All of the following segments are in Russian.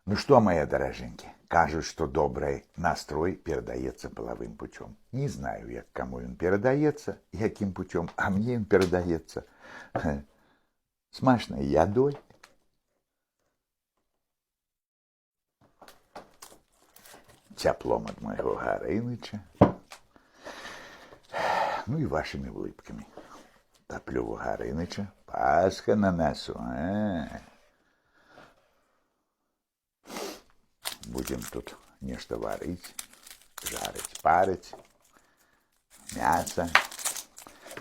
Ну что, мои дороженьки, кажут, что добрый настрой передается половым путем. Не знаю я, кому он передается, яким путем, а мне он передается смачной ядой. Теплом от моего Горыныча. Ну и вашими улыбками. Топлю у Горыныча. Пасха на носу. Будем тут нечто варить, жарить, парить. Мясо.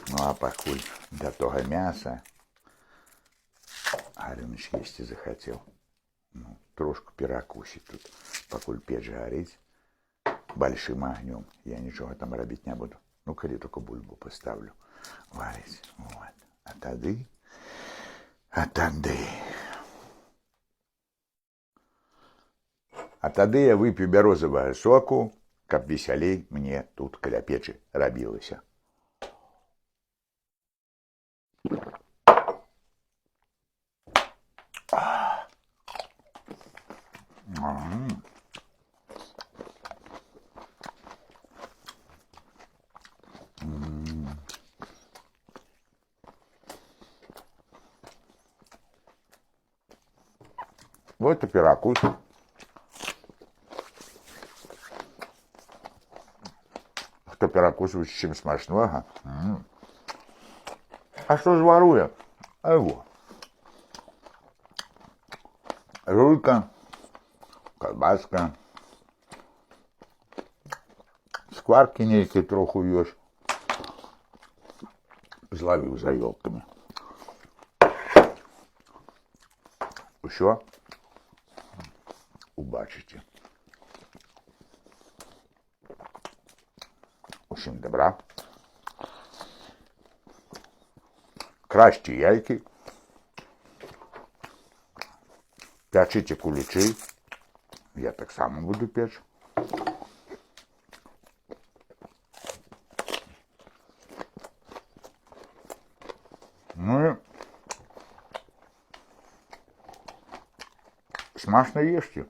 Ну а покуль до того мяса Горыныч есть и захотел. Ну, трошку перакусить тут, покуль печь горить. Большим огнем. Я ничего там робить не буду. Ну, коли только бульбу поставлю варить. Вот. А тады. А тады я выпью бярозавага соку, каб весялей мне тут каля печы рабілася. Вот и перекус. Хто перекусывает с чем смачного. А что ж воруя? А его. Жуйка, колбаска, скварки нейкі троху ёсць. Зловил за елками. Усё убачите. Усім добра. Красьте яйки. Пячите куличи. Я так само буду печь. Ну и смачно ешьте.